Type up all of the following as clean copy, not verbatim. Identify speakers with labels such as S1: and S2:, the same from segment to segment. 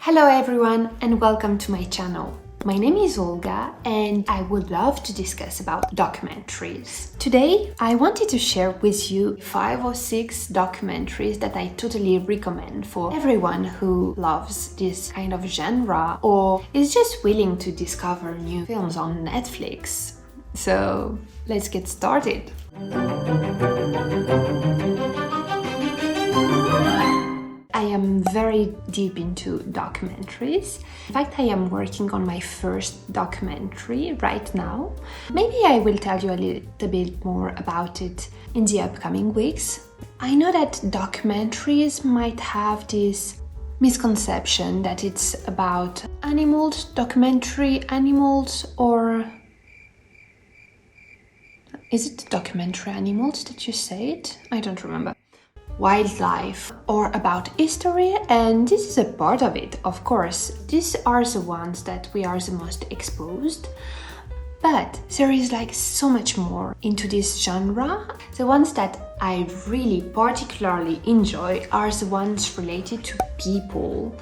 S1: Hello everyone and welcome to my channel. My name is Olga and I would love to discuss about documentaries. Today I wanted to share with you 5 or 6 documentaries that I totally recommend for everyone who loves this kind of genre or is just willing to discover new films on Netflix. So let's get started. I am very deep into documentaries. In fact, I am working on my first documentary right now. Maybe I will tell you a little bit more about it in the upcoming weeks. I know that documentaries might have this misconception that it's about animals, documentary animals, or is it documentary animals that you say it? I don't remember. Wildlife or about history, and this is a part of it, of course. These are the ones that we are the most exposed, but there is like so much more into this genre. The ones that I really particularly enjoy are the ones related to people.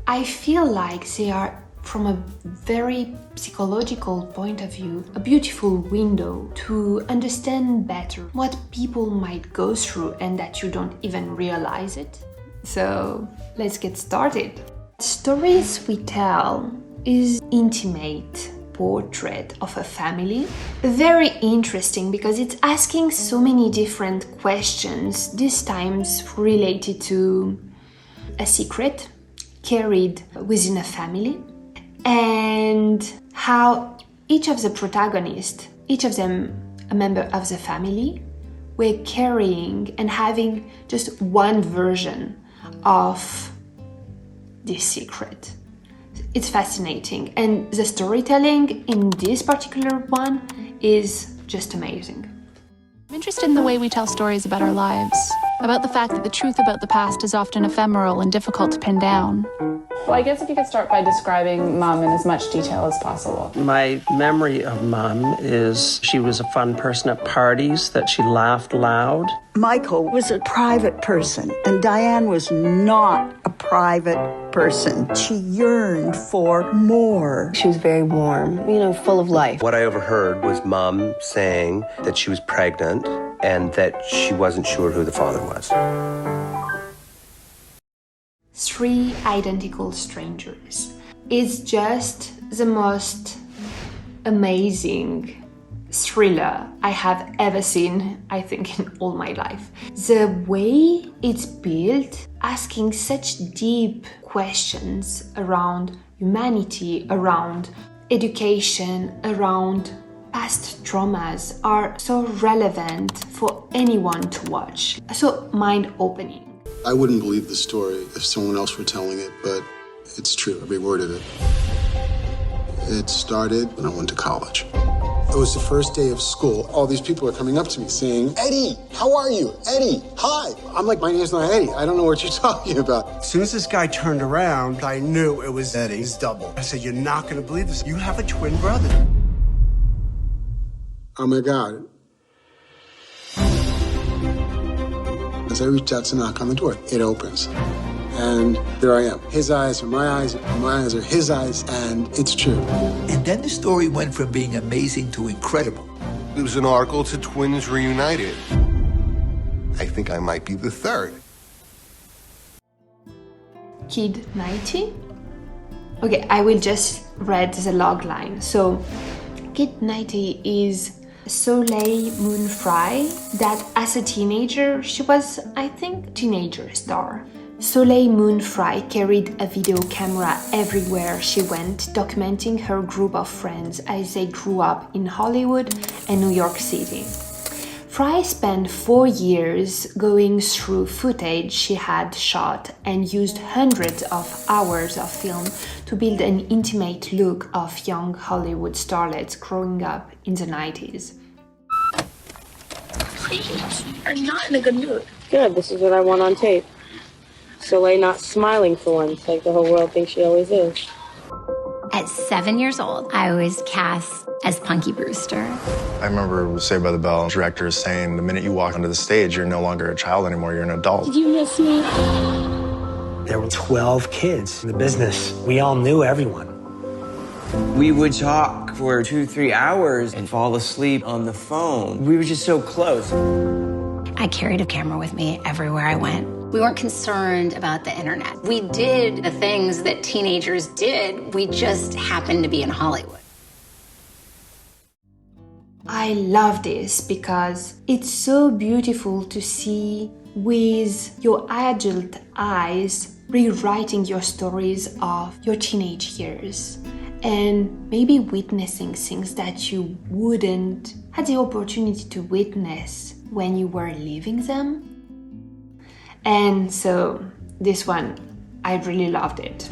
S1: I feel like they are, from a very psychological point of view, a beautiful window to understand better what people might go through and that you don't even realize it. So let's get started. Stories we tell is intimate portrait of a family. Very interesting because it's asking so many different questions, this times related to a secret carried within a family, and how each of the protagonists, each of them a member of the family, were carrying and having just one version of this secret. It's fascinating, and the storytelling in this particular one is just amazing.
S2: I'm interested in the way we tell stories about our lives, about the fact that the truth about the past is often ephemeral and difficult to pin down.
S3: Well, I guess if you could start by describing Mom in as much detail as possible.
S4: My memory of Mom is she was a fun person at parties, that she laughed loud.
S5: Michael was a private person, and Diane was not a private person. She yearned for more.
S6: She was very warm, full of life.
S7: What I overheard was Mom saying that she was pregnant and that she wasn't sure who the father was.
S1: 3 Identical Strangers is just the most amazing thriller I have ever seen, I think, in all my life. The way it's built, asking such deep questions around humanity, around education, around past traumas are so relevant for anyone to watch. So mind-opening.
S8: I wouldn't believe the story if someone else were telling it, but it's true, every word of it. It started when I went to college. It was the first day of school. All these people are coming up to me saying, "Eddie, how are you? Eddie, hi." I'm like, my name's not Eddie. I don't know what you're talking about.
S9: As soon as this guy turned around, I knew it was Eddie, his double. I said, "You're not gonna believe this. You have a twin brother."
S8: Oh my God. As I reached out to knock on the door, it opens. And there I am. His eyes are my eyes, my eyes are his eyes, and it's true.
S10: And then the story went from being amazing to incredible.
S11: It was an article to Twins Reunited. I think I might be the third.
S1: Kid 90? Okay, I will just read the log line. So, Kid 90 is Soleil Moon Frye, that as a teenager, she was, I think, teenager star. Soleil Moon Frye carried a video camera everywhere she went, documenting her group of friends as they grew up in Hollywood and New York City. Frye spent 4 years going through footage she had shot and used hundreds of hours of film to build an intimate look of young Hollywood starlets growing up in the 90s.
S12: Please, you're not in a good mood.
S13: Good, this is what I want on tape. Soleil not smiling for once, like the whole world thinks she always is.
S14: At 7 years old, I was cast as Punky Brewster.
S15: I remember Saved by the Bell director saying, the minute you walk onto the stage, you're no longer a child anymore, you're an adult.
S12: Did you miss me?
S16: There were 12 kids in the business. We all knew everyone.
S17: We would talk for 2-3 hours and fall asleep on the phone. We were just so close.
S14: I carried a camera with me everywhere I went. We weren't concerned about the internet. We did the things that teenagers did. We just happened to be in Hollywood.
S1: I love this because it's so beautiful to see with your adult eyes rewriting your stories of your teenage years and maybe witnessing things that you wouldn't have the opportunity to witness when you were living them. And so this one, I really loved it.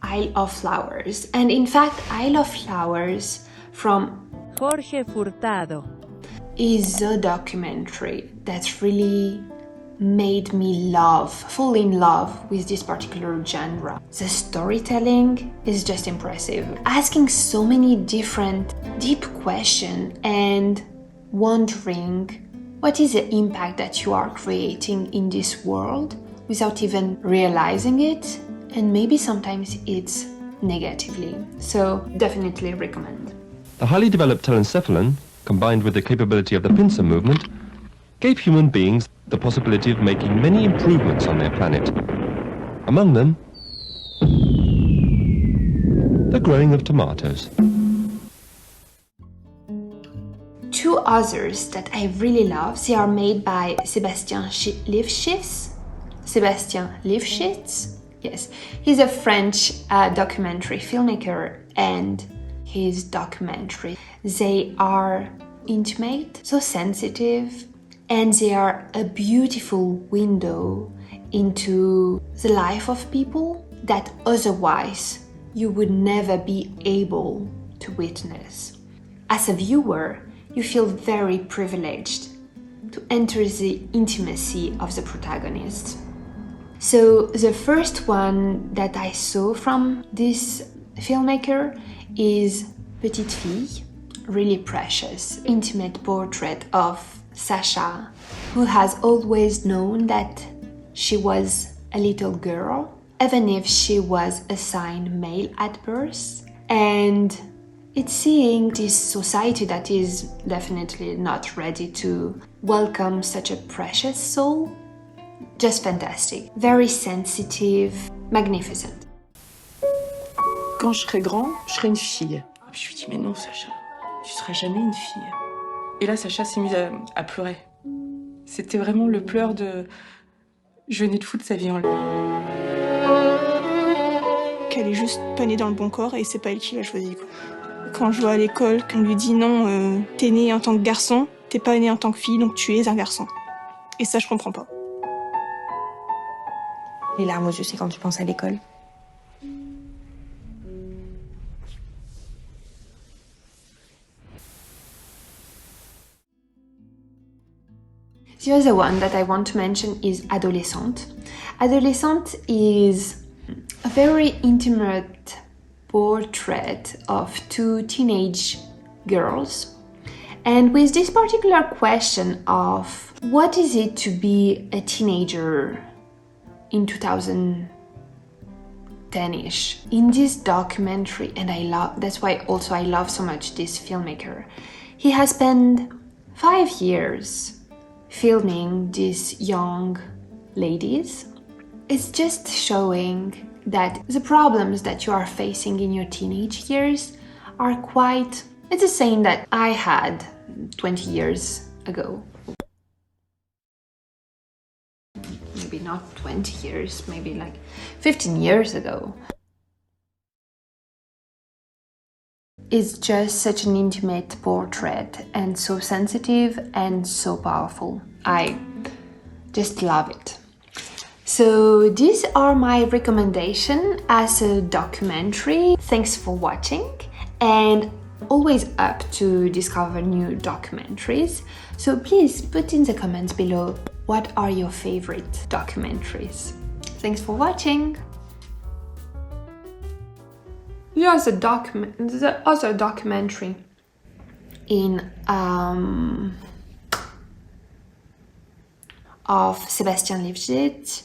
S1: Isle of Flowers. And in fact, Isle of Flowers from
S18: Jorge Furtado
S1: is a documentary that's really made me fall in love with this particular genre. The storytelling is just impressive, asking so many different deep questions and wondering what is the impact that you are creating in this world without even realizing it, and maybe sometimes it's negatively. So definitely recommend.
S19: The highly developed telencephalon, combined with the capability of the pincer movement, gave human beings the possibility of making many improvements on their planet. Among them, the growing of tomatoes.
S1: Two others that I really love, they are made by Sebastien Lifshitz. Yes, he's a French documentary filmmaker, and his documentary, they are intimate, so sensitive, and they are a beautiful window into the life of people that otherwise you would never be able to witness. As a viewer, you feel very privileged to enter the intimacy of the protagonist. So the first one that I saw from this filmmaker is Petite Fille, really precious, intimate portrait of Sasha, who has always known that she was a little girl, even if she was assigned male at birth. And it's seeing this society that is definitely not ready to welcome such a precious soul. Just fantastic. Very sensitive, magnificent.
S20: Quand je serai grand, je serai une fille. Je lui dis, mais non, Sacha, tu seras jamais une fille. Et là, Sacha s'est mise à pleurer. C'était vraiment le pleur de... Je venais de foutre sa vie en l'air.
S21: Qu'elle est juste pas née dans le bon corps et c'est pas elle qui l'a choisi, quoi. Quand je vois à l'école qu'on lui dit non, t'es né en tant que garçon, t'es pas né en tant que fille, donc tu es un garçon. Et ça, je comprends pas.
S22: Les larmes aux yeux, c'est quand tu penses à l'école.
S1: The other one that I want to mention is Adolescentes. Adolescent is a very intimate portrait of two teenage girls, and with this particular question of what is it to be a teenager in 2010-ish. In this documentary, and that's why also I love so much this filmmaker, he has spent 5 years filming these young ladies. It's just showing that the problems that you are facing in your teenage years are quite... It's the same that I had 20 years ago. Maybe not 20 years, maybe like 15 years ago. It's just such an intimate portrait and so sensitive and so powerful. I just love it. So these are my recommendations as a documentary. Thanks for watching, and always up to discover new documentaries. So please put in the comments below what are your favorite documentaries. Thanks for watching. The other documentary of Sebastien Lifshitz,